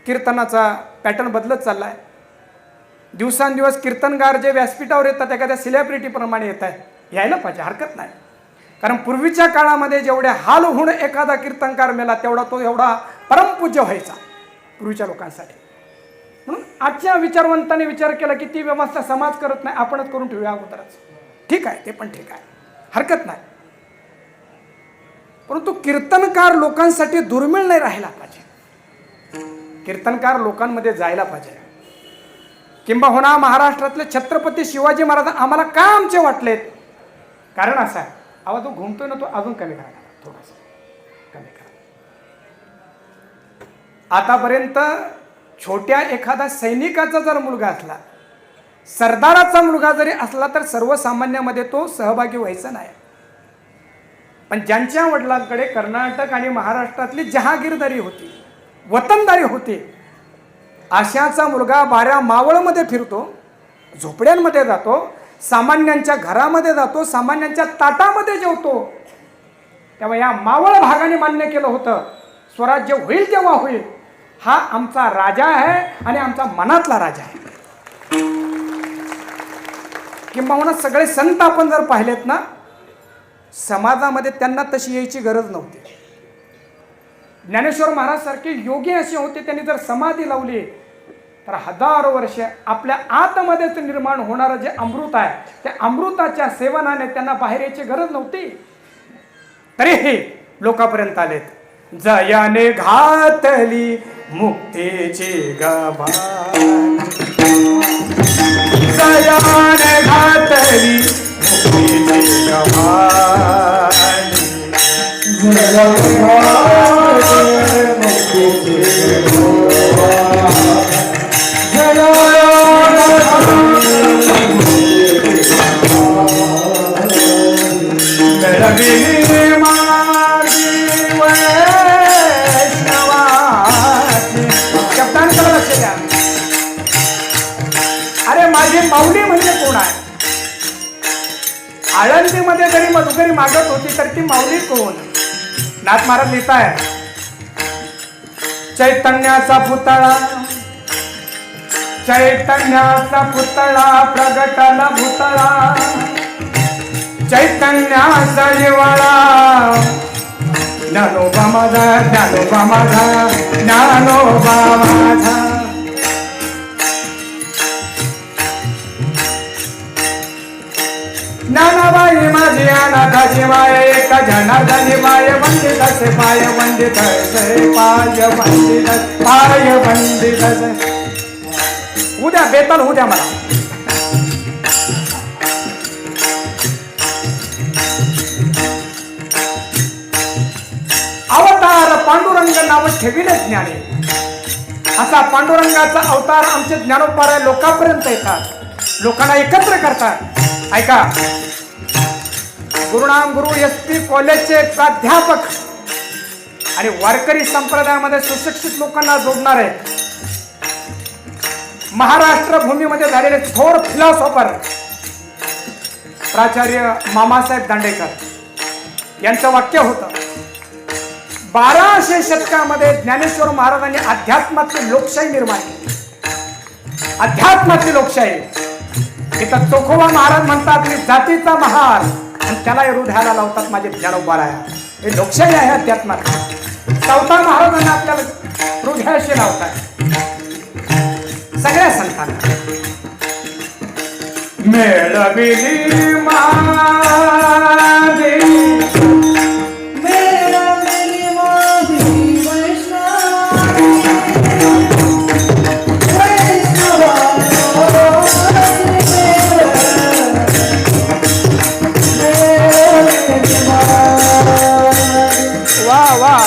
कीर्तनाचा पॅटर्न बदलत चालला आहे. दिवसांदिवस कीर्तनगार जे व्यासपीठावर येतात एखाद्या सेलिब्रिटीप्रमाणे येत आहे. यायला पाहिजे, हरकत नाही. कारण पूर्वीच्या काळामध्ये जेवढे हाल होऊन एखादा कीर्तनकार मेला तेवढा तो एवढा परमपूज्य व्हायचा पूर्वीच्या लोकांसाठी. म्हणून आजच्या विचारवंतांनी विचार केला की ती व्यवस्था समाज करत नाही, आपणच करून ठेवूया अगोदरच. ठीक आहे, ते पण ठीक आहे, हरकत नाही. परंतु कीर्तनकार लोकांसाठी दुर्मिळ नाही राहिला पाहिजे. कीर्तनकार लोकांमध्ये जायला पाहिजे. किंबहुना महाराष्ट्रातले छत्रपती शिवाजी महाराज आम्हाला का आमचे वाटलेत? कारण असं आहे, आवाज जो घुमतोय ना तो अजून कमी करा, थोडासा कमी करा. आतापर्यंत छोट्या एखादा सैनिकाचा जर मुलगा असला, सरदाराचा मुलगा जरी असला तर सर्वसामान्यामध्ये तो सहभागी व्हायचा नाही. पण ज्यांच्या वडिलांकडे कर्नाटक आणि महाराष्ट्रातली जहागीरदारी होती, वतनदारी होती, अशाचा मुलगा 12 मावळमध्ये फिरतो, झोपड्यांमध्ये जातो, सामान्यांच्या घरामध्ये जातो, सामान्यांच्या ताटामध्ये जेवतो. तेव्हा या मावळ भागाने मान्य केलं होतं स्वराज्य होईल तेव्हा होईल, हा आमचा राजा आहे आणि आमचा मनातला राजा आहे. किंबहुना सगळे संत आपण जर पाहिलेत ना, समाजामध्ये त्यांना तशी यायची गरज नव्हती. ज्ञानेश्वर महाराज सारखे योगी असे होते, त्यांनी जर समाधी लावली तर हजारो वर्ष आपल्या आतमध्येच निर्माण होणारं जे अमृत आहे त्या अमृताच्या सेवनाने त्यांना बाहेर यायची गरज नव्हती. तरीही लोकांपर्यंत आलेत. जयाने घातली मुक्तीची गबान, जयाने घातली मुक्तीची गबान, जयाने घातली मुक्तीची गबान, अरे माझी माऊली म्हणजे कोण आहे? आळंदीमध्ये जरी मधुकरी मागत होती तर ती माऊली कोण? नाथ महाराज लिहिताय, चैतन्याचा पुतळा, चैतन्याचा पुतळा प्रगटला भूतळा, चैतन्याचा जिवाळा, ज्ञानोबा माझा, ज्ञानोबा माझा, ज्ञानोबा माझा. ज्ञानाबाई माझी अनाथाची माय, एका जनार्दनी माय वंदित असे पाय, वंदित असे पाय, वंदित पाय, वंदित असे. उद्या बेताल होऊ द्या मला. अवतार पांडुरंग नाव ठेविले ज्ञाने, असा पांडुरंगाचा अवतार आमचे ज्ञानोबा लोकांपर्यंत येतात, लोकांना एकत्र करतात. ऐका, गुरुनाम गुरु SP कॉलेजचे प्राध्यापक आणि वारकरी संप्रदायामध्ये सुशिक्षित लोकांना जोडणारे महाराष्ट्र भूमीमध्ये झालेले थोर फिलॉसॉफर प्राचार्य मामासाहेब दांडेकर यांचं वाक्य होतं, 1200 शतकामध्ये ज्ञानेश्वर महाराजांनी अध्यात्मातली लोकशाही निर्माण केली. अध्यात्मातली लोकशाही. इथं चोखोबा महाराज म्हणतात मी जातीचा महार, आणि त्याला हृदयाला लावतात माझे ज्ञानोबा आहे. हे लोकशाही आहे अध्यात्मात. चौथा महाराजांना आपल्याला हृदयाशी लावतात सगळ्या संतांना. मेळविली माझी, मेळविली माझी वैष्णवी, वाह वाह.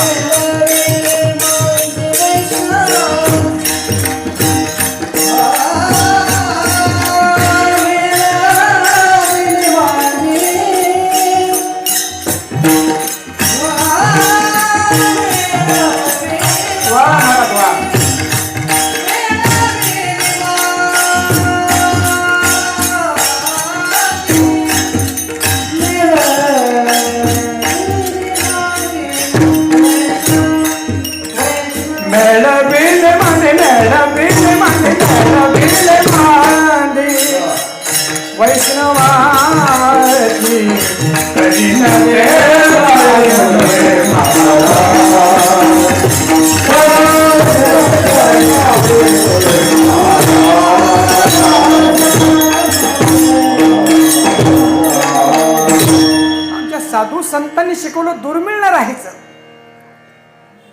वाह बिल माने बिल माने बिल माने वैष्णवाची कधी नव्हे आमच्या साधू संतांनी शिकवलं दुर्मिळ राहायचं,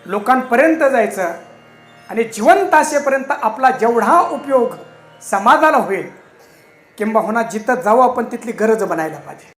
लोकांपर्यंत जायचं आणि जिवंत असेपर्यंत आपला जेवढा उपयोग समाजाला होईल किंबहुना जिथं जाऊ आपण तिथली गरज बनायला पाहिजे.